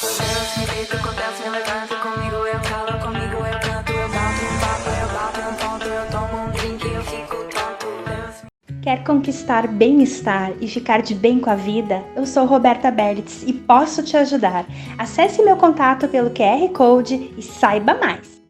Deus me deita, acontece, me levanta comigo, eu calo, comigo eu canto, eu bato um papo, eu bato um ponto, eu tomo um drink, eu fico tonto. Quer conquistar bem-estar e ficar de bem com a vida? Eu sou Roberta Berlitz e posso te ajudar. Acesse meu contato pelo QR Code e saiba mais.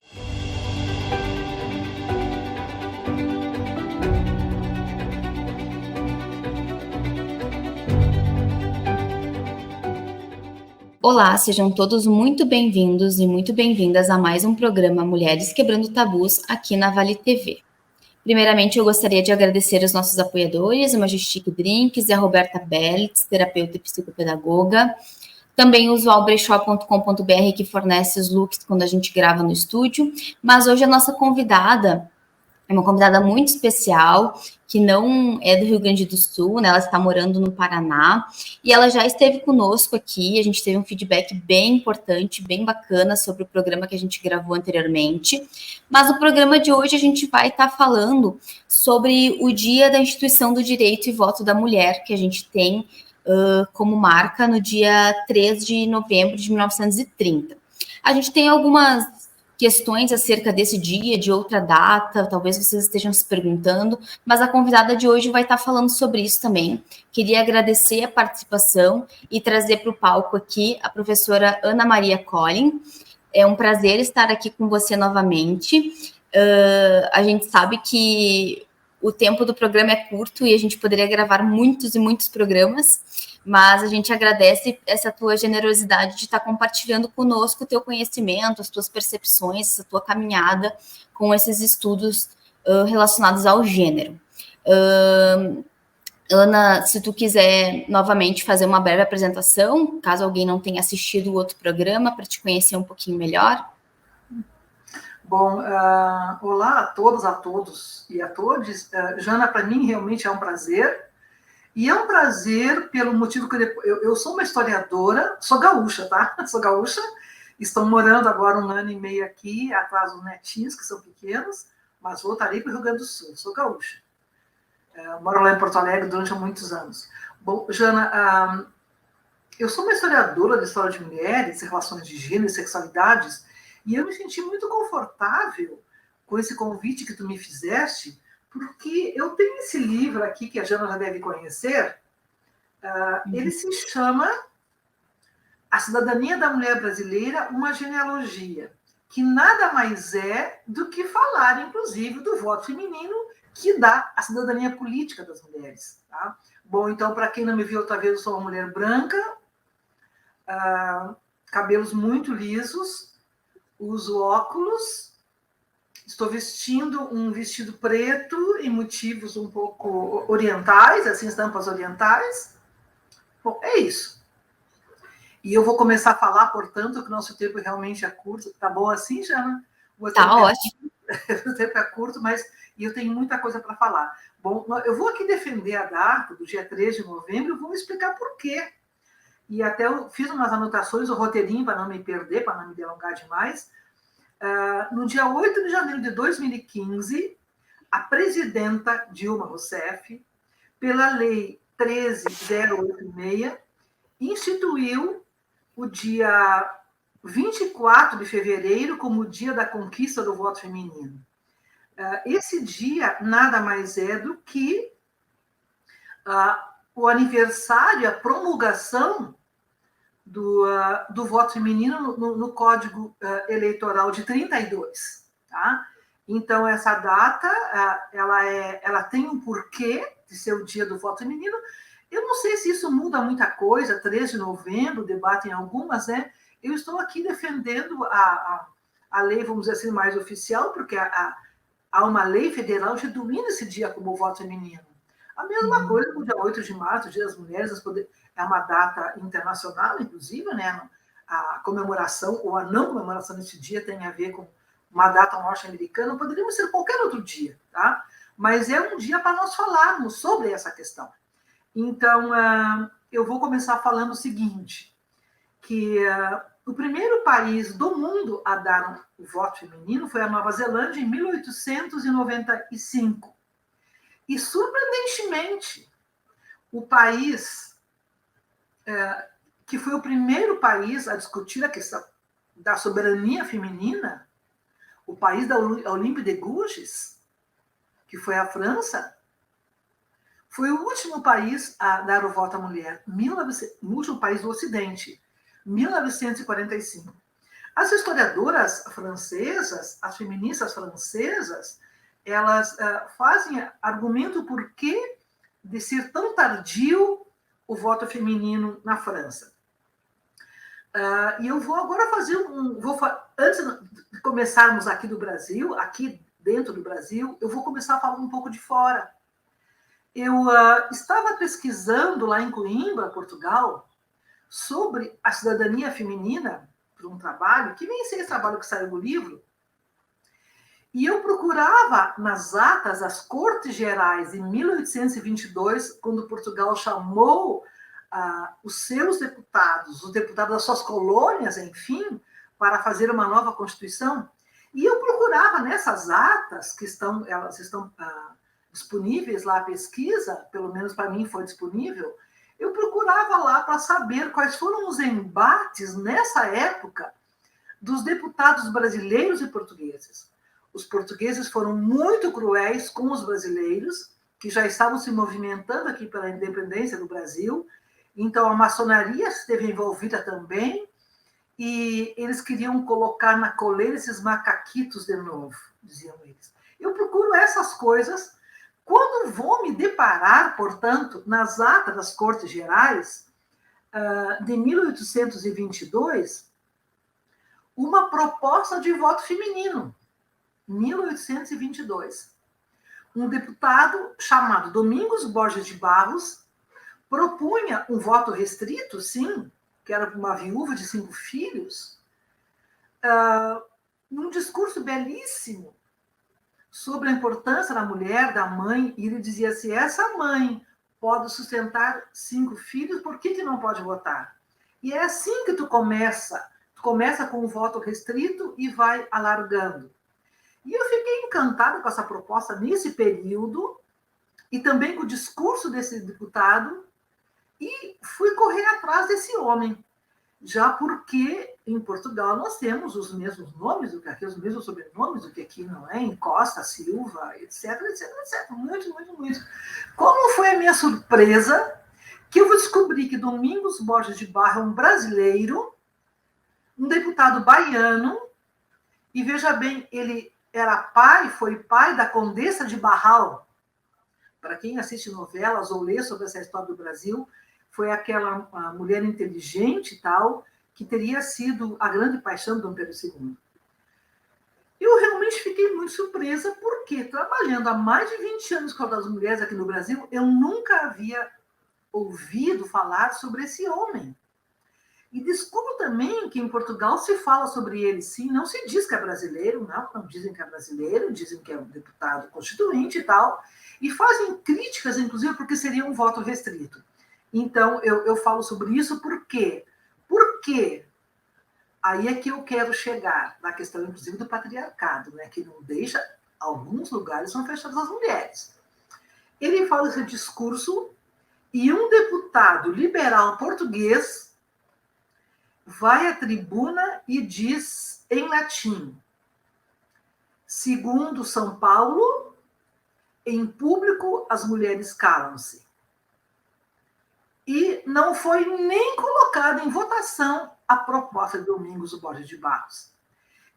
Olá, sejam todos muito bem-vindos e muito bem-vindas a mais um programa Mulheres Quebrando Tabus aqui na Vale TV. Primeiramente, eu gostaria de agradecer aos nossos apoiadores, a Majestic Drinks e a Roberta Belitz, terapeuta e psicopedagoga. Também uso o albrechó.com.br, que fornece os looks quando a gente grava no estúdio. Mas hoje a nossa convidada é uma convidada muito especial, que não é do Rio Grande do Sul, né? Ela está morando no Paraná, e ela já esteve conosco aqui, a gente teve um feedback bem importante, bem bacana sobre o programa que a gente gravou anteriormente. Mas no programa de hoje a gente vai estar falando sobre o Dia da Instituição do Direito e Voto da Mulher, que a gente tem como marca no dia 3 de novembro de 1930. A gente tem algumas questões acerca desse dia, de outra data, talvez vocês estejam se perguntando, mas a convidada de hoje vai estar falando sobre isso também. Queria agradecer a participação e trazer para o palco aqui a professora Ana Maria Collin. É um prazer estar aqui com você novamente. A gente sabe que o tempo do programa é curto e a gente poderia gravar muitos e muitos programas, mas a gente agradece essa tua generosidade de estar compartilhando conosco o teu conhecimento, as tuas percepções, essa tua caminhada com esses estudos relacionados ao gênero. Ana, se tu quiser novamente fazer uma breve apresentação, caso alguém não tenha assistido o outro programa, para te conhecer um pouquinho melhor. Bom, olá a todos e a todos. Jana, para mim realmente é um prazer. E é um prazer pelo motivo que eu sou uma historiadora, sou gaúcha, tá? Sou gaúcha, estou morando agora 1 ano e meio aqui, atrás dos netinhos, que são pequenos, mas voltarei para o Rio Grande do Sul, sou gaúcha. Moro lá em Porto Alegre durante muitos anos. Bom, Jana, eu sou uma historiadora da história de mulheres, relações de gênero e sexualidades, e eu me senti muito confortável com esse convite que tu me fizeste, porque eu tenho esse livro aqui, que a Jana já deve conhecer, ele se chama A Cidadania da Mulher Brasileira, uma genealogia, que nada mais é do que falar, inclusive, do voto feminino, que dá a cidadania política das mulheres. Tá? Bom, então, para quem não me viu outra vez, eu sou uma mulher branca, cabelos muito lisos, uso óculos, estou vestindo um vestido preto em motivos um pouco orientais, assim, estampas orientais. Bom, é isso. E eu vou começar a falar, portanto, que o nosso tempo realmente é curto. Tá bom assim, Jana? Tá ótimo. O tempo é curto, mas eu tenho muita coisa para falar. Bom, eu vou aqui defender a data do dia 3 de novembro, vou explicar por quê. E até eu fiz umas anotações, o roteirinho, para não me perder, para não me delongar demais. No dia 8 de janeiro de 2015, a presidenta Dilma Rousseff, pela Lei 13.086, instituiu o dia 24 de fevereiro como o dia da conquista do voto feminino. Esse dia nada mais é do que o aniversário, a promulgação do voto feminino no Código Eleitoral de 32. Tá? Então, essa data ela tem um porquê de ser o dia do voto feminino. Eu não sei se isso muda muita coisa, 3 de novembro, debatem algumas, né? Eu estou aqui defendendo a lei, vamos dizer assim, mais oficial, porque há uma lei federal que domina esse dia como voto feminino. A mesma coisa com o dia 8 de março, o Dia das Mulheres, é uma data internacional, inclusive, né? A comemoração ou a não comemoração desse dia tem a ver com uma data norte-americana, poderíamos ser qualquer outro dia, tá? Mas é um dia para nós falarmos sobre essa questão. Então, eu vou começar falando o seguinte, que o primeiro país do mundo a dar o voto feminino foi a Nova Zelândia, em 1895. E, surpreendentemente, o país que foi o primeiro país a discutir a questão da soberania feminina, o país da Olympe de Gouges, que foi a França, foi o último país a dar o voto à mulher, o último país do Ocidente, 1945. As historiadoras francesas, as feministas francesas, elas fazem argumento por que de ser tão tardio o voto feminino na França. E eu vou agora fazer antes de começarmos aqui do Brasil, aqui dentro do Brasil, eu vou começar a falar um pouco de fora. Eu estava pesquisando lá em Coimbra, Portugal, sobre a cidadania feminina, para um trabalho, que nem sei esse trabalho que saiu do livro, e eu procurava nas atas das Cortes Gerais em 1822, quando Portugal chamou os seus deputados, os deputados das suas colônias, enfim, para fazer uma nova Constituição. E eu procurava nessas atas, elas estão disponíveis lá à pesquisa, pelo menos para mim foi disponível, eu procurava lá para saber quais foram os embates nessa época dos deputados brasileiros e portugueses. Os portugueses foram muito cruéis com os brasileiros, que já estavam se movimentando aqui pela independência do Brasil, então a maçonaria esteve envolvida também, e eles queriam colocar na coleira esses macaquitos de novo, diziam eles. Eu procuro essas coisas. Quando vou me deparar, portanto, nas atas das Cortes Gerais de 1822, uma proposta de voto feminino, 1822. Um deputado chamado Domingos Borges de Barros propunha um voto restrito, sim, que era uma viúva de 5 filhos, num discurso belíssimo sobre a importância da mulher, da mãe, e ele dizia: se essa mãe pode sustentar 5 filhos, por que não pode votar? E é assim que tu começa com um voto restrito e vai alargando. E eu fiquei encantada com essa proposta nesse período, e também com o discurso desse deputado, e fui correr atrás desse homem, já porque em Portugal nós temos os mesmos nomes do que aqui, os mesmos sobrenomes do que aqui, não é? Em Costa, Silva, etc, etc, etc. Muito, muito, muito. Como foi a minha surpresa que eu descobri que Domingos Borges de Barros é um brasileiro, um deputado baiano, e veja bem, ele foi pai da Condessa de Barral. Para quem assiste novelas ou lê sobre essa história do Brasil, foi aquela mulher inteligente e tal, que teria sido a grande paixão de Dom Pedro II. Eu realmente fiquei muito surpresa, porque trabalhando há mais de 20 anos com as mulheres aqui no Brasil, eu nunca havia ouvido falar sobre esse homem. E descubro também que em Portugal se fala sobre ele, sim, não se diz que é brasileiro, não dizem que é brasileiro, dizem que é um deputado constituinte e tal, e fazem críticas, inclusive, porque seria um voto restrito. Então, eu falo sobre isso por quê? Porque aí é que eu quero chegar, na questão, inclusive, do patriarcado, né, que não deixa, alguns lugares são fechados às mulheres. Ele fala esse discurso e um deputado liberal português vai à tribuna e diz em latim: segundo São Paulo, em público as mulheres calam-se. E não foi nem colocada em votação a proposta de Domingos Borges de Barros.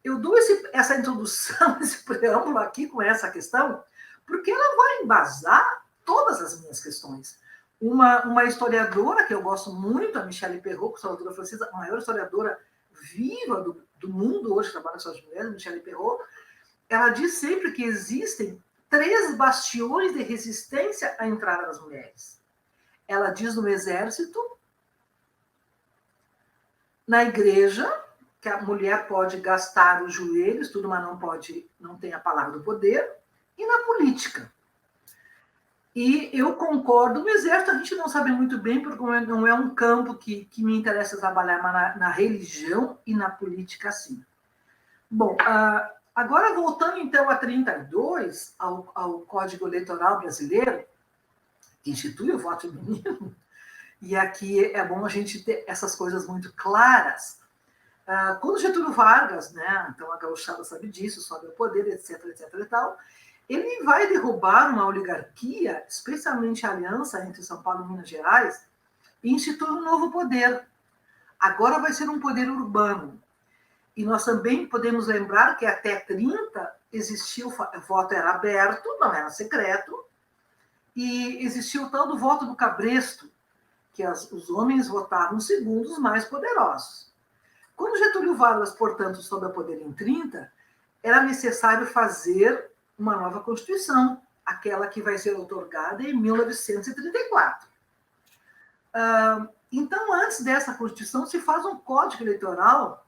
Eu dou essa introdução, esse preâmbulo aqui com essa questão, porque ela vai embasar todas as minhas questões. Uma historiadora que eu gosto muito, a Michelle Perrault, historiadora francesa, a maior historiadora viva do mundo hoje, que trabalha com as mulheres, Michelle Perrault, ela diz sempre que existem 3 bastiões de resistência à entrada das mulheres. Ela diz no exército, na igreja, que a mulher pode gastar os joelhos, tudo, mas não tem a palavra do poder, e na política. E eu concordo, no exército a gente não sabe muito bem, porque não é um campo que me interessa trabalhar, mas na religião e na política, sim. Bom, agora voltando então a 32, ao Código Eleitoral Brasileiro, que institui o voto feminino, E aqui é bom a gente ter essas coisas muito claras. Quando Getúlio Vargas, né, então a gauchada sabe disso, sobe ao poder, etc, etc e tal, ele vai derrubar uma oligarquia, especialmente a aliança entre São Paulo e Minas Gerais, e institui um novo poder. Agora vai ser um poder urbano. E nós também podemos lembrar que até 30 existia o voto era aberto, não era secreto, e existia o tal do voto do cabresto, que os homens votavam segundo os mais poderosos. Quando Getúlio Vargas, portanto, sobe ao poder em 30, era necessário fazer uma nova Constituição, aquela que vai ser outorgada em 1934. Então, antes dessa Constituição, se faz um Código Eleitoral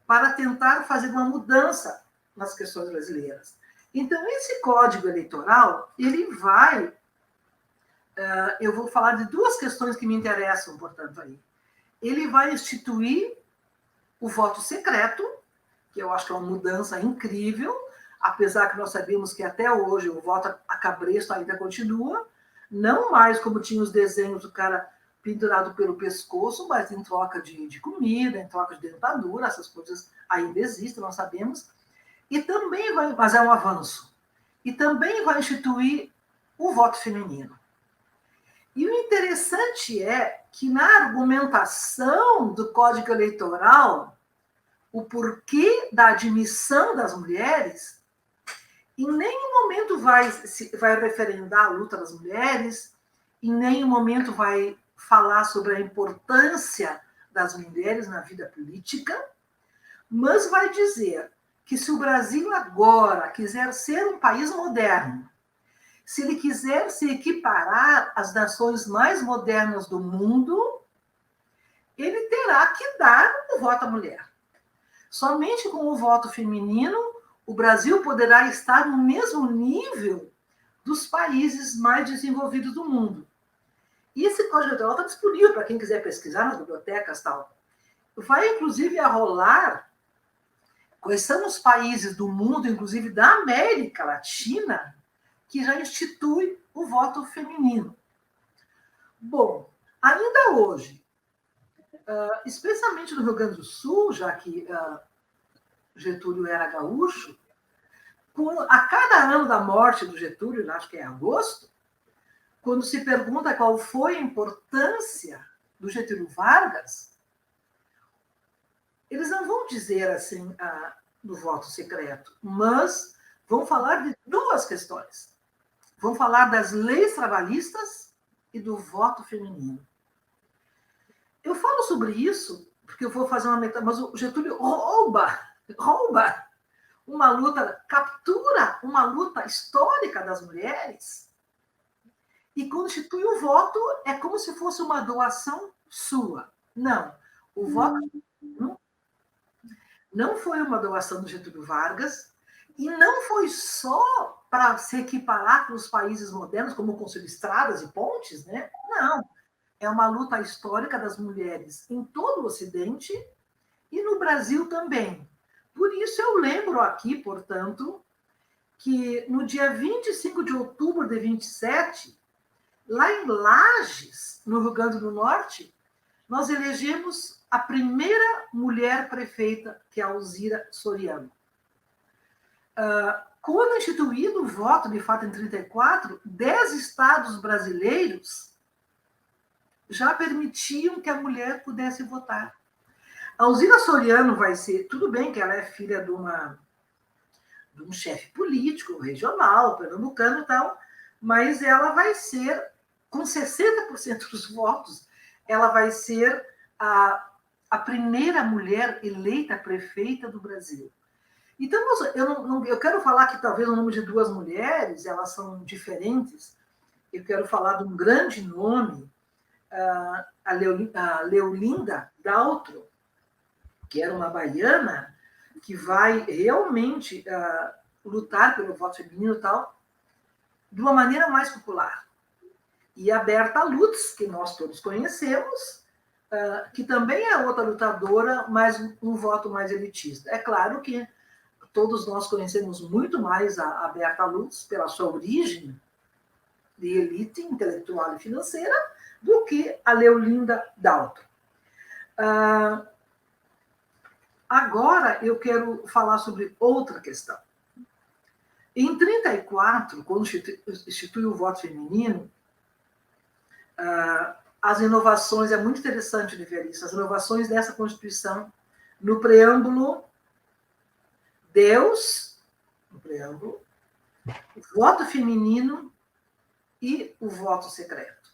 para tentar fazer uma mudança nas questões brasileiras. Então, esse Código Eleitoral, ele vai... eu vou falar de duas questões que me interessam, portanto, aí. Ele vai instituir o voto secreto, que eu acho que é uma mudança incrível, apesar que nós sabemos que até hoje o voto a cabresto ainda continua, não mais como tinha os desenhos do cara pendurado pelo pescoço, mas em troca de comida, em troca de dentadura, essas coisas ainda existem, nós sabemos. E também vai, mas é um avanço, e também vai instituir o voto feminino. E o interessante é que na argumentação do Código Eleitoral, o porquê da admissão das mulheres, em nenhum momento vai referendar a luta das mulheres, em nenhum momento vai falar sobre a importância das mulheres na vida política, mas vai dizer que se o Brasil agora quiser ser um país moderno, se ele quiser se equiparar às nações mais modernas do mundo, ele terá que dar o voto à mulher. Somente com o voto feminino, o Brasil poderá estar no mesmo nível dos países mais desenvolvidos do mundo. E esse Código Eleitoral está disponível para quem quiser pesquisar nas bibliotecas e tal. Vai, inclusive, a rolar quais são os países do mundo, inclusive da América Latina, que já institui o voto feminino. Bom, ainda hoje, especialmente no Rio Grande do Sul, já que Getúlio era gaúcho, a cada ano da morte do Getúlio, acho que é agosto, quando se pergunta qual foi a importância do Getúlio Vargas, eles não vão dizer assim do voto secreto, mas vão falar de duas questões. Vão falar das leis trabalhistas e do voto feminino. Eu falo sobre isso porque eu vou fazer uma metáfora, mas o Getúlio rouba uma luta, captura uma luta histórica das mulheres e constitui o voto, é como se fosse uma doação sua. Não, o voto não foi uma doação do Getúlio Vargas e não foi só para se equiparar com os países modernos, como construir estradas e pontes, né? Não, é uma luta histórica das mulheres em todo o Ocidente e no Brasil também. Por isso eu lembro aqui, portanto, que no dia 25 de outubro de 27, lá em Lages, no Rio Grande do Norte, nós elegemos a primeira mulher prefeita, que é a Alzira Soriano. Quando instituído o voto, de fato, em 34, 10 estados brasileiros já permitiam que a mulher pudesse votar. A Alzira Soriano vai ser, tudo bem que ela é filha de um chefe político regional, pernambucano e tal, mas ela vai ser, com 60% dos votos, ela vai ser a primeira mulher eleita prefeita do Brasil. Então, eu quero falar que talvez o nome de duas mulheres, elas são diferentes. Eu quero falar de um grande nome, a Leolinda Daltro, que era uma baiana, que vai realmente lutar pelo voto feminino e tal, de uma maneira mais popular. E a Berta Lutz, que nós todos conhecemos, que também é outra lutadora, mas um voto mais elitista. É claro que todos nós conhecemos muito mais a Berta Lutz pela sua origem de elite intelectual e financeira do que a Leolinda Dalton. Agora eu quero falar sobre outra questão. Em 1934, quando institui o voto feminino, as inovações, é muito interessante de ver isso, as inovações dessa Constituição, no preâmbulo, Deus, no preâmbulo, o voto feminino e o voto secreto.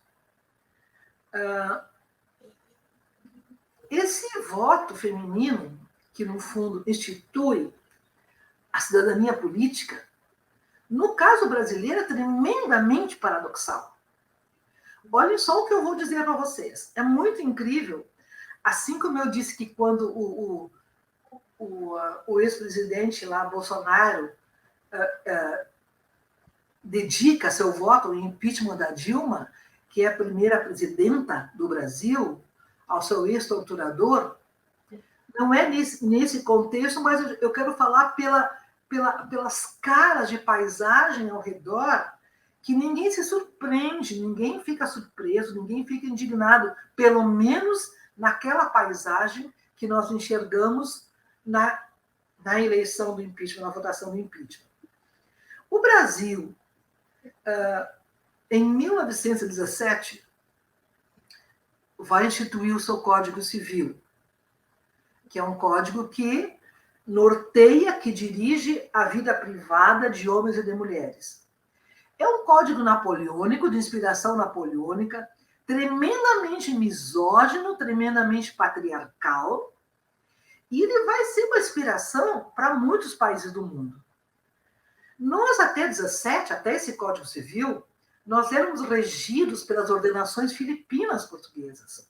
Esse voto feminino, que no fundo institui a cidadania política, no caso brasileiro é tremendamente paradoxal. Olhem só o que eu vou dizer para vocês. É muito incrível, assim como eu disse que quando o ex-presidente lá, Bolsonaro, dedica seu voto ao impeachment da Dilma, que é a primeira presidenta do Brasil, ao seu ex-torturador, não é nesse contexto, mas eu quero falar pelas caras de paisagem ao redor, que ninguém se surpreende, ninguém fica surpreso, ninguém fica indignado, pelo menos naquela paisagem que nós enxergamos na eleição do impeachment, na votação do impeachment. O Brasil, em 1917, vai instituir o seu Código Civil, que é um código que norteia, que dirige a vida privada de homens e de mulheres. É um código napoleônico, de inspiração napoleônica, tremendamente misógino, tremendamente patriarcal, e ele vai ser uma inspiração para muitos países do mundo. Nós, até 17, até esse Código Civil, nós éramos regidos pelas ordenações filipinas portuguesas.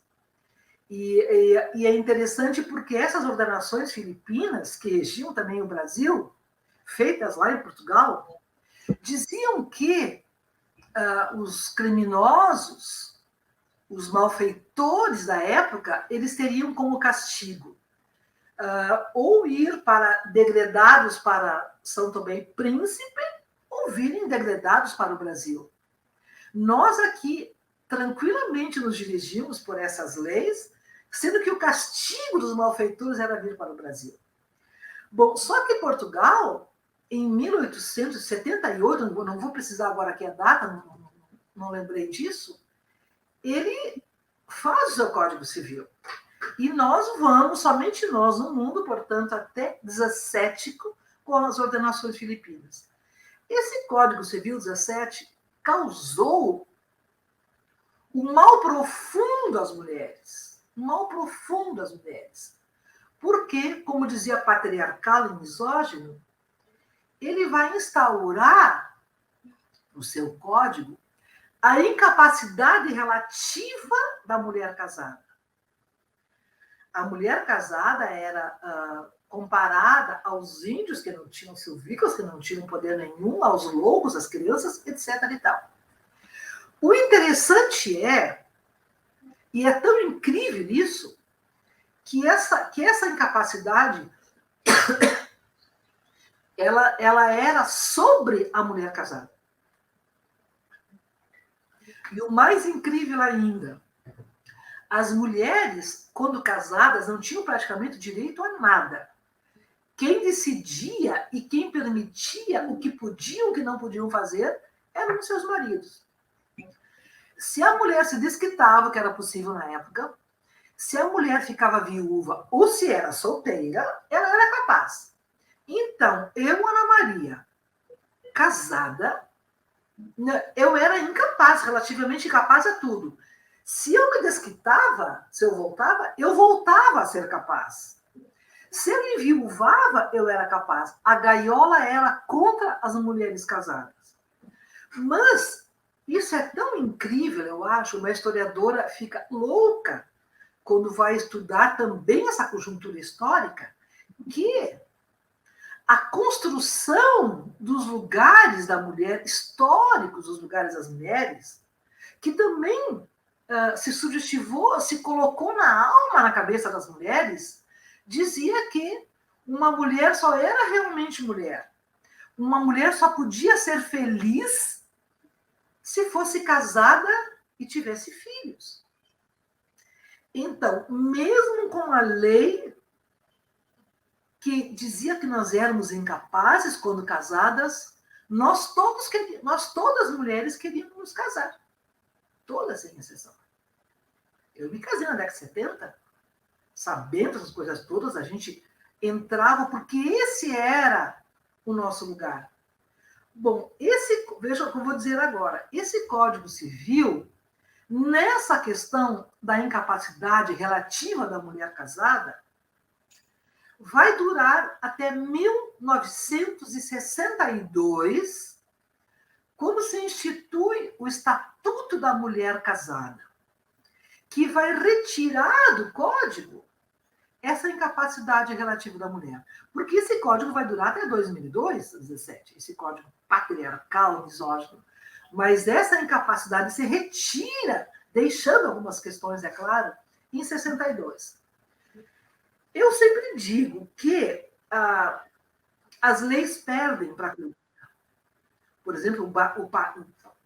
E é interessante porque essas ordenações filipinas, que regiam também o Brasil, feitas lá em Portugal, diziam que os criminosos, os malfeitores da época, eles teriam como castigo ou ir degredados para São Tomé e Príncipe, ou virem degredados para o Brasil. Nós aqui tranquilamente nos dirigimos por essas leis, sendo que o castigo dos malfeitores era vir para o Brasil. Bom, só que Portugal, em 1878, não vou precisar agora aqui a data, não lembrei disso, ele faz o seu Código Civil. E nós vamos, somente nós no mundo, portanto, até 17, com as ordenações filipinas. Esse Código Civil 17 causou um mal profundo às mulheres. Um mal profundo às mulheres. Porque, como dizia patriarcal e misógino, ele vai instaurar no seu código a incapacidade relativa da mulher casada. A mulher casada era comparada aos índios que não tinham silvícolas, que não tinham poder nenhum, aos loucos, às crianças, etc. e tal. O interessante e é tão incrível isso, que essa incapacidade ela era sobre a mulher casada. E o mais incrível ainda, as mulheres, quando casadas, não tinham praticamente direito a nada. Quem decidia e quem permitia o que podiam e o que não podiam fazer eram os seus maridos. Se a mulher se desquitava, que era possível na época, se a mulher ficava viúva ou se era solteira, ela era capaz. Então, eu, Ana Maria, casada, eu era incapaz, relativamente incapaz a tudo. Se eu me desquitava, se eu voltava a ser capaz. Se eu enviuvava, eu era capaz. A gaiola era contra as mulheres casadas. Mas isso é tão incrível, eu acho, uma historiadora fica louca quando vai estudar também essa conjuntura histórica, que a construção dos lugares da mulher, históricos dos lugares das mulheres, que também se sugestivou, se colocou na alma, na cabeça das mulheres, dizia que uma mulher só era realmente mulher. Uma mulher só podia ser feliz se fosse casada e tivesse filhos. Então, mesmo com a lei que dizia que nós éramos incapazes quando casadas, nós todas mulheres queríamos nos casar. Todas, sem exceção. Eu me casei na década de 70, sabendo essas coisas todas, a gente entrava porque esse era o nosso lugar. Bom, veja o que eu vou dizer agora. Esse Código Civil, nessa questão da incapacidade relativa da mulher casada, vai durar até 1962, quando se institui o Estatuto da Mulher Casada, que vai retirar do Código essa incapacidade relativa da mulher. Porque esse código vai durar até 2002, 17, esse código patriarcal, misógino. Mas essa incapacidade se retira, deixando algumas questões, é claro, em 62. Eu sempre digo que as leis perdem para a cultura. Por exemplo, o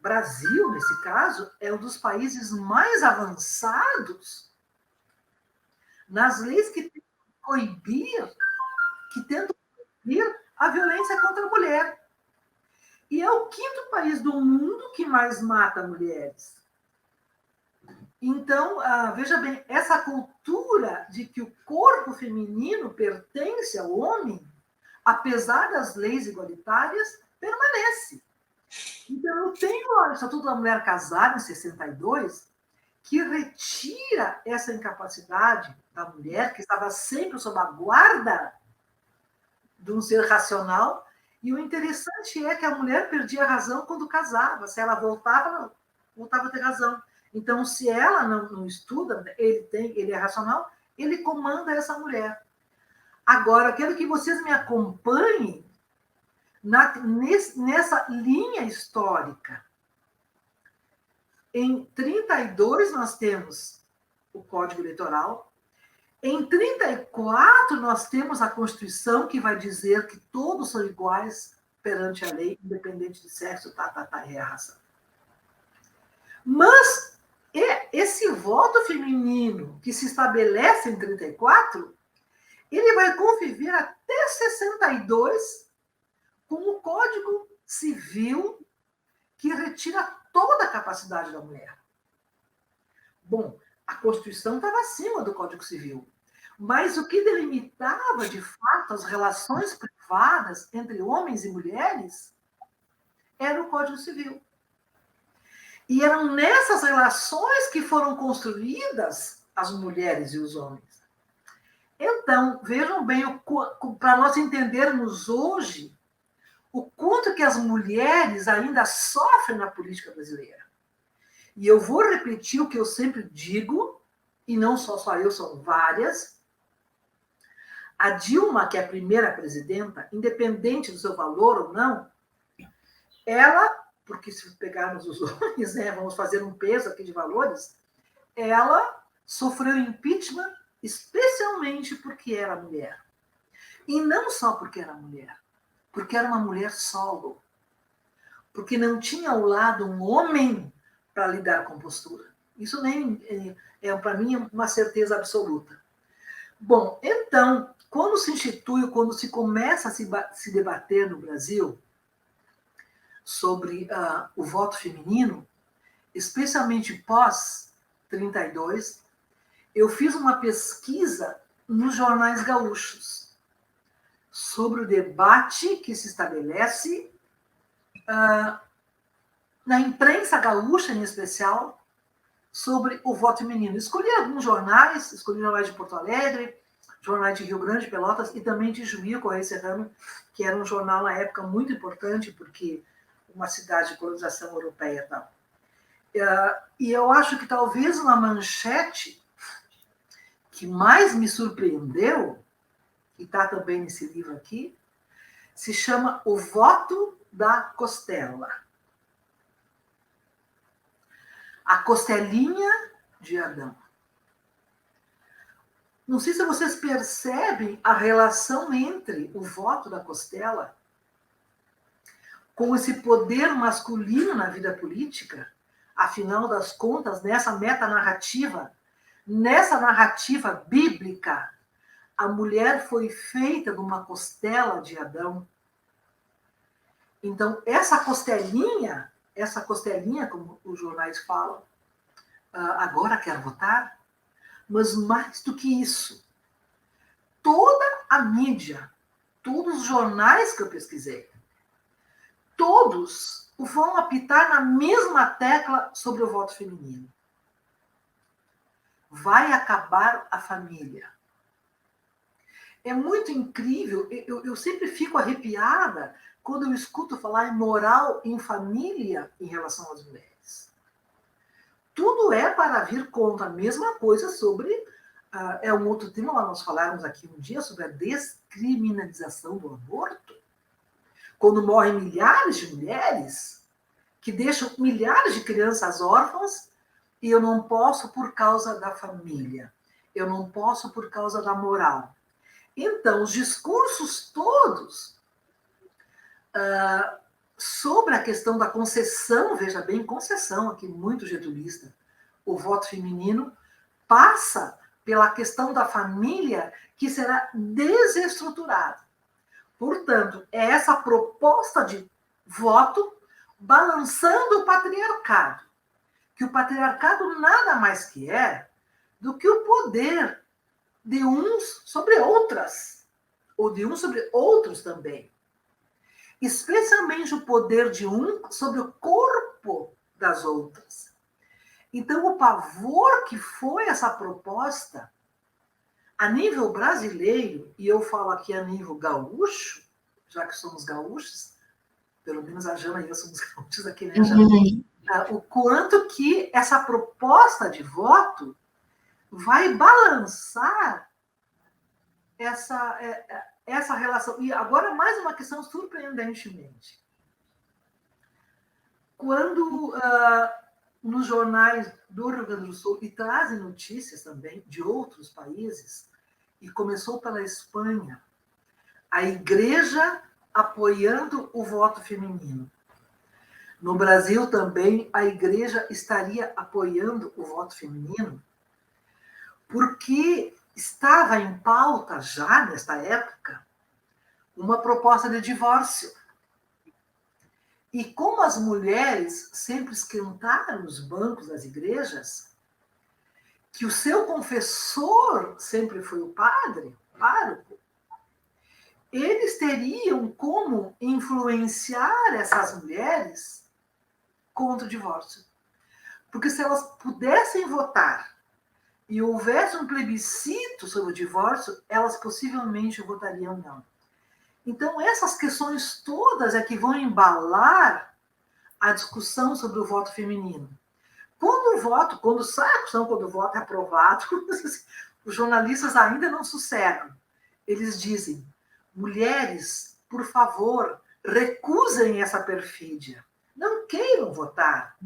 Brasil, nesse caso, é um dos países mais avançados nas leis que tentam proibir a violência contra a mulher. E é o 5º país do mundo que mais mata mulheres. Então, veja bem, essa cultura de que o corpo feminino pertence ao homem, apesar das leis igualitárias, permanece. Então, eu tenho o Estatuto da Mulher Casada, em 62, que retira essa incapacidade da mulher, que estava sempre sob a guarda de um ser racional, e o interessante é que a mulher perdia a razão quando casava. Se ela voltava a ter razão. Então, se ela não estuda, ele é racional, ele comanda essa mulher. Agora, quero que vocês me acompanhem nessa linha histórica. Em 32, nós temos o Código Eleitoral. Em 34, nós temos a Constituição, que vai dizer que todos são iguais perante a lei, independente de sexo, e raça. Mas esse voto feminino que se estabelece em 34, ele vai conviver até 62 com o Código Civil, que retira toda a capacidade da mulher. Bom, a Constituição estava acima do Código Civil, mas o que delimitava, de fato, as relações privadas entre homens e mulheres era o Código Civil. E eram nessas relações que foram construídas as mulheres e os homens. Então, vejam bem, para nós entendermos hoje o quanto que as mulheres ainda sofrem na política brasileira. E eu vou repetir o que eu sempre digo, e não só eu, são várias. A Dilma, que é a primeira presidenta, independente do seu valor ou não, ela, porque se pegarmos os homens, vamos fazer um peso aqui de valores, ela sofreu impeachment especialmente porque era mulher. E não só porque era mulher, porque era uma mulher solo, porque não tinha ao lado um homem para lidar com postura. Isso nem para mim, uma certeza absoluta. Bom, então, quando se institui, quando se começa a se debater no Brasil sobre o voto feminino, especialmente pós-32, eu fiz uma pesquisa nos jornais gaúchos sobre o debate que se estabelece na imprensa gaúcha, em especial, sobre o voto feminino. Escolhi alguns jornais, jornais de Porto Alegre, jornais de Rio Grande, Pelotas, e também de Juí, Correio Serrano, que era um jornal na época muito importante, porque uma cidade de colonização europeia e tal. E eu acho que talvez uma manchete que mais me surpreendeu, que está também nesse livro aqui, se chama O Voto da Costela. A costelinha de Adão. Não sei se vocês percebem a relação entre o voto da costela com esse poder masculino na vida política, Afinal das contas, nessa metanarrativa, nessa narrativa bíblica, a mulher foi feita de uma costela de Adão. Então, essa costelinha, como os jornais falam, agora quer votar, mas mais do que isso, toda a mídia, todos os jornais que eu pesquisei, todos vão apitar na mesma tecla sobre o voto feminino. Vai acabar a família. É muito incrível, eu sempre fico arrepiada quando eu escuto falar em moral em família em relação às mulheres. Tudo é para vir contra a mesma coisa sobre... é um outro tema, nós falarmos aqui um dia sobre a descriminalização do aborto. Quando morrem milhares de mulheres, que deixam milhares de crianças órfãs, e eu não posso por causa da família, eu não posso por causa da moral. Então, os discursos todos sobre a questão da concessão, veja bem, concessão aqui muito getulista, o voto feminino passa pela questão da família que será desestruturada. Portanto, é essa proposta de voto balançando o patriarcado, que o patriarcado nada mais que é do que o poder de uns sobre outras, ou de uns sobre outros também. Especialmente o poder de um sobre o corpo das outras. Então, o pavor que foi essa proposta, a nível brasileiro, e eu falo aqui a nível gaúcho, já que somos gaúchos, pelo menos a Jana e eu somos gaúchos aqui, né, Jana? O quanto que essa proposta de voto vai balançar essa relação. E agora, mais uma questão surpreendentemente. Quando nos jornais do Rio Grande do Sul, e trazem notícias também de outros países, e começou pela Espanha, a igreja apoiando o voto feminino. No Brasil também, a igreja estaria apoiando o voto feminino, porque estava em pauta já, nesta época, uma proposta de divórcio. E como as mulheres sempre esquentaram os bancos das igrejas, que o seu confessor sempre foi o padre, o pároco, eles teriam como influenciar essas mulheres contra o divórcio. Porque se elas pudessem votar e houvesse um plebiscito sobre o divórcio, elas possivelmente votariam não. Então, essas questões todas é que vão embalar a discussão sobre o voto feminino. Quando sai a discussão, quando o voto é aprovado, os jornalistas ainda não sossegam. Eles dizem, mulheres, por favor, recusem essa perfídia. Não queiram votar.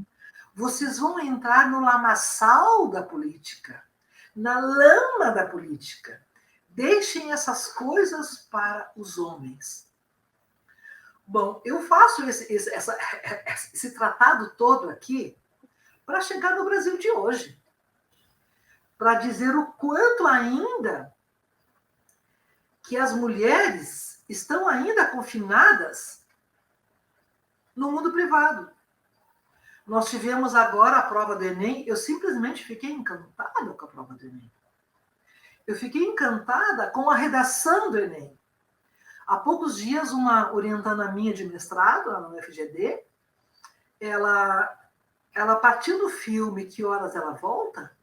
Vocês vão entrar no lamaçal da política, na lama da política. Deixem essas coisas para os homens. Bom, eu faço esse tratado todo aqui para chegar no Brasil de hoje. Para dizer o quanto ainda que as mulheres estão ainda confinadas no mundo privado. Nós tivemos agora a prova do Enem, eu simplesmente fiquei encantada com a prova do Enem. Eu fiquei encantada com a redação do Enem. Há poucos dias, uma orientanda minha de mestrado, lá no FGD, ela partiu do filme Que Horas Ela Volta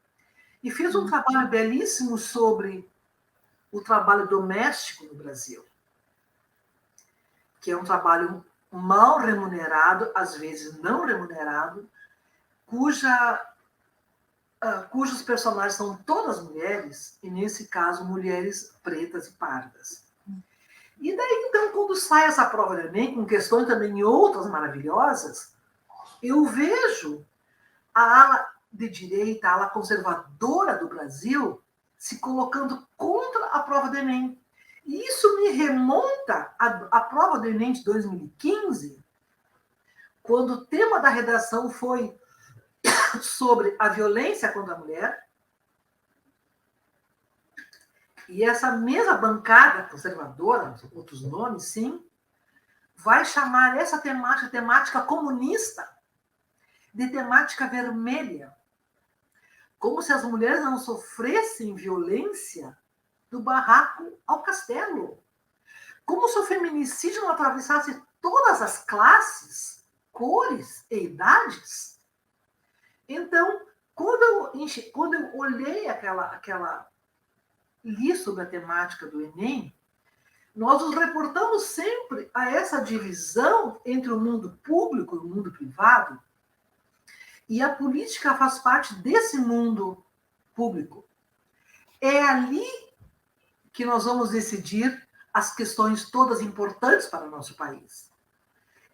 e fez um trabalho belíssimo sobre o trabalho doméstico no Brasil, que é um trabalho mal remunerado, às vezes não remunerado, cujos personagens são todas mulheres, e nesse caso, mulheres pretas e pardas. E daí, então, quando sai essa prova do Enem, com questões também outras maravilhosas, eu vejo a ala de direita, a ala conservadora do Brasil, se colocando contra a prova do Enem. E isso me remonta à prova do Enem de 2015, quando o tema da redação foi sobre a violência contra a mulher. E essa mesma bancada conservadora, outros nomes, sim, vai chamar essa temática comunista, de temática vermelha. Como se as mulheres não sofressem violência do barraco ao castelo. Como se o feminicídio não atravessasse todas as classes, cores e idades. Então, quando eu olhei li sobre a temática do Enem, nós nos reportamos sempre a essa divisão entre o mundo público e o mundo privado, e a política faz parte desse mundo público. É ali que nós vamos decidir as questões todas importantes para o nosso país.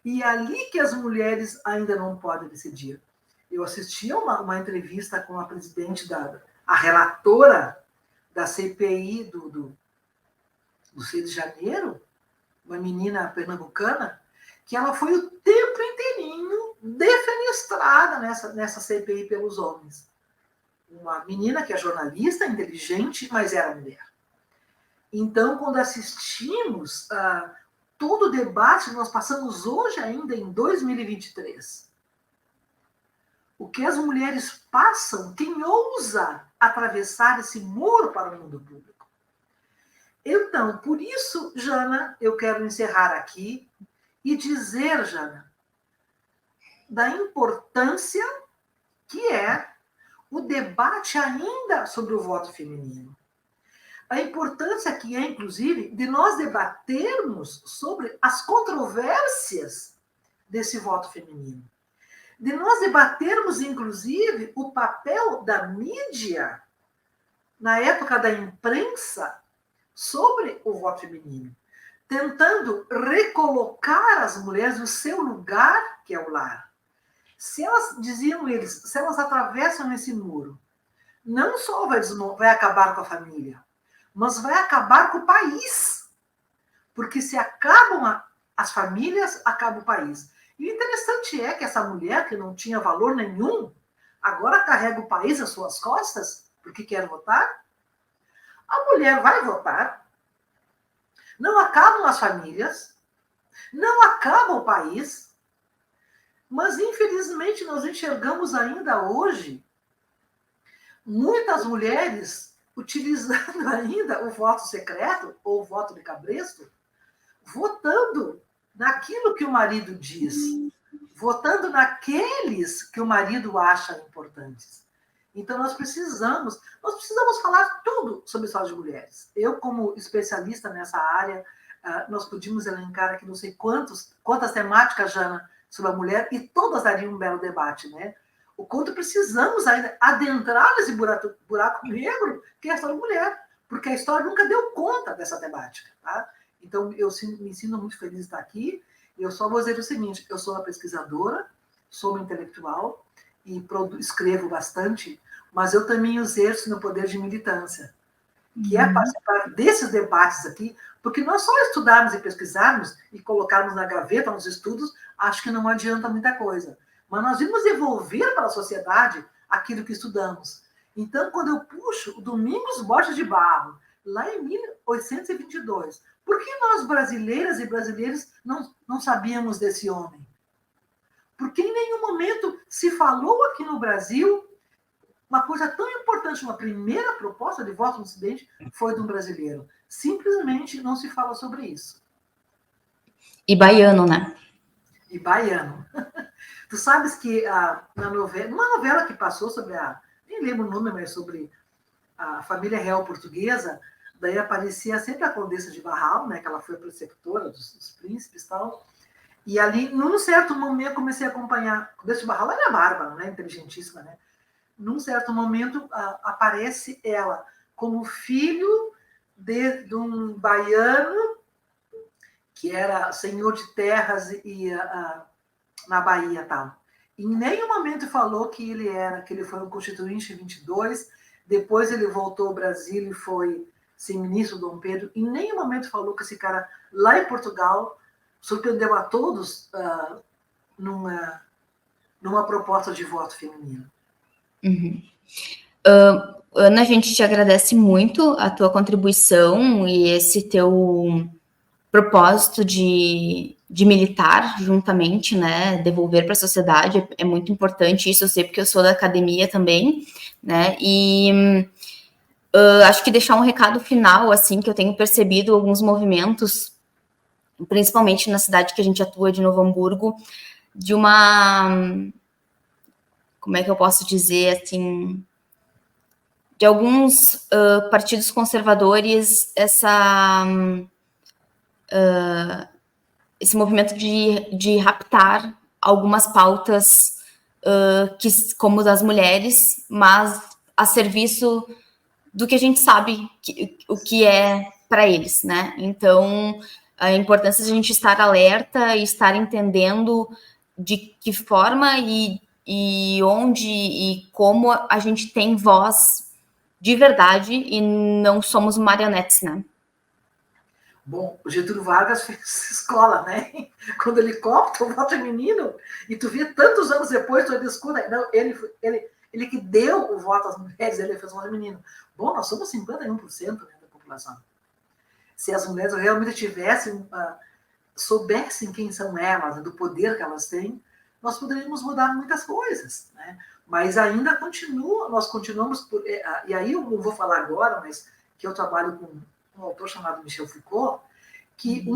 E é ali que as mulheres ainda não podem decidir. Eu assisti a uma entrevista com a presidente, a relatora da CPI do 6 de janeiro, uma menina pernambucana, que ela foi o tempo inteirinho defenestrada nessa CPI pelos homens. Uma menina que é jornalista, inteligente, mas era mulher. Então, quando assistimos todo o debate que nós passamos hoje ainda em 2023, o que as mulheres passam, quem ousa atravessar esse muro para o mundo público? Então, por isso, Jana, eu quero encerrar aqui e dizer, Jana, da importância que é o debate ainda sobre o voto feminino. A importância que é, inclusive, de nós debatermos sobre as controvérsias desse voto feminino. De nós debatermos, inclusive, o papel da mídia, na época da imprensa, sobre o voto feminino, tentando recolocar as mulheres no seu lugar, que é o lar. Se elas, diziam eles, se elas atravessam esse muro, não só vai acabar com a família, mas vai acabar com o país. Porque se acabam as famílias, acaba o país. E o interessante é que essa mulher, que não tinha valor nenhum, agora carrega o país às suas costas, porque quer votar. A mulher vai votar, não acabam as famílias, não acaba o país, mas, infelizmente, nós enxergamos ainda hoje muitas mulheres utilizando ainda o voto secreto, ou o voto de cabresto, votando naquilo que o marido diz, votando naqueles que o marido acha importantes. Então, nós precisamos falar tudo sobre história de mulheres. Eu, como especialista nessa área, nós podíamos elencar aqui não sei quantas temáticas, Jana, sobre a mulher, e todas dariam um belo debate, né? O quanto precisamos ainda adentrar nesse buraco negro que é a história da mulher, porque a história nunca deu conta dessa temática, tá? Então, eu me sinto muito feliz de estar aqui. Eu só vou dizer o seguinte, eu sou uma pesquisadora, sou uma intelectual, e escrevo bastante, mas eu também exerço meu poder de militância, que é participar desses debates aqui, porque nós só estudarmos e pesquisarmos e colocarmos na gaveta nos estudos, acho que não adianta muita coisa. Mas nós vamos devolver para a sociedade aquilo que estudamos. Então, quando eu puxo o Domingos Borges de Barro, lá em 1822, por que nós, brasileiras e brasileiros, não sabíamos desse homem? Porque em nenhum momento se falou aqui no Brasil uma coisa tão importante, uma primeira proposta de voto no Ocidente foi de um brasileiro. Simplesmente não se fala sobre isso. E baiano, né? E baiano. Tu sabes que numa novela que passou sobre nem lembro o nome, mas sobre a família real portuguesa, daí aparecia sempre a Condessa de Barral, né, que ela foi a preceptora dos príncipes e tal. E ali, num certo momento, eu comecei a acompanhar. A Condessa de Barral era bárbara, né, inteligentíssima, né? Num certo momento, aparece ela como filho de um baiano que era senhor de terras na Bahia, tal. Em nenhum momento falou que ele foi um constituinte em 22, depois ele voltou ao Brasil e foi ser ministro do Dom Pedro. Em nenhum momento falou que esse cara, lá em Portugal, surpreendeu a todos numa proposta de voto feminino. Uhum. Ana, a gente te agradece muito a tua contribuição e esse teu propósito de militar juntamente, né, devolver para a sociedade, é muito importante isso, eu sei porque eu sou da academia também, né, e acho que deixar um recado final, assim, que eu tenho percebido alguns movimentos, principalmente na cidade que a gente atua, de Novo Hamburgo, de uma, como é que eu posso dizer, assim, de alguns partidos conservadores, esse movimento de raptar algumas pautas como das mulheres, mas a serviço do que a gente sabe o que é para eles, né? Então, a importância de a gente estar alerta e estar entendendo de que forma e onde e como a gente tem voz de verdade e não somos marionetes, né? Bom, o Getúlio Vargas fez escola, né? Quando ele corta o voto feminino, e tu vê tantos anos depois, tu discute, não, ele que deu o voto às mulheres, ele fez o voto feminino. Bom, nós somos 51%, né, da população. Se as mulheres realmente tivessem, soubessem quem são elas, do poder que elas têm, nós poderíamos mudar muitas coisas, né? Mas ainda continua, nós continuamos por, e aí eu não vou falar agora, mas que eu trabalho com um autor chamado Michel Foucault, que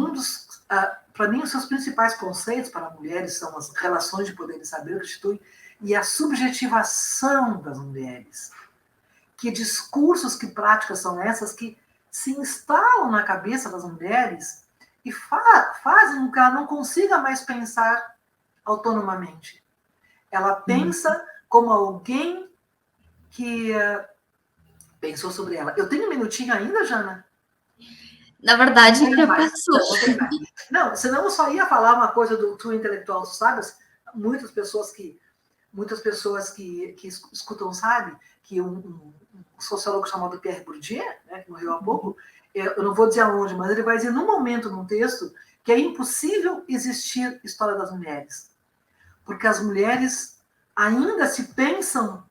para mim, os seus principais conceitos para mulheres são as relações de poder e saber que constituem e a subjetivação das mulheres. Que discursos, que práticas são essas que se instalam na cabeça das mulheres e fazem com que ela não consiga mais pensar autonomamente. Ela pensa como alguém que pensou sobre ela. Eu tenho um minutinho ainda, Jana? Na verdade, já passou. Não, senão eu só ia falar uma coisa do tu intelectual, sabes? Muitas pessoas que escutam sabem que um sociólogo chamado Pierre Bourdieu, né, que morreu há pouco, eu não vou dizer aonde, mas ele vai dizer num momento, num texto, que é impossível existir história das mulheres, porque as mulheres ainda se pensam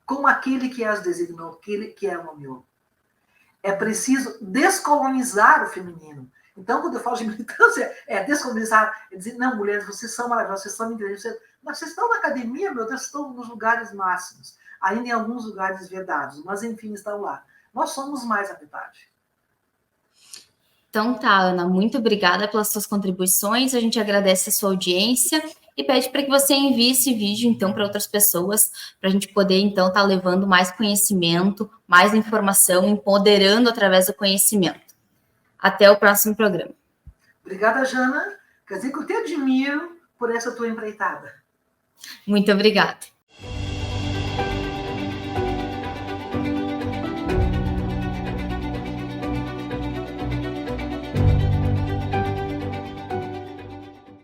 como aquele que as designou, aquele que as nomeou. É preciso descolonizar o feminino. Então, quando eu falo de militância, é descolonizar, é dizer, não, mulheres, vocês são maravilhosas, vocês são inteligentes, mas vocês estão na academia, meu Deus, estão nos lugares máximos, ainda em alguns lugares vedados, mas enfim, estão lá. Nós somos mais a metade. Então tá, Ana, muito obrigada pelas suas contribuições, a gente agradece a sua audiência e pede para que você envie esse vídeo, então, para outras pessoas, para a gente poder, então, estar levando mais conhecimento, mais informação, empoderando através do conhecimento. Até o próximo programa. Obrigada, Jana. Quer dizer que eu te admiro por essa tua empreitada. Muito obrigada.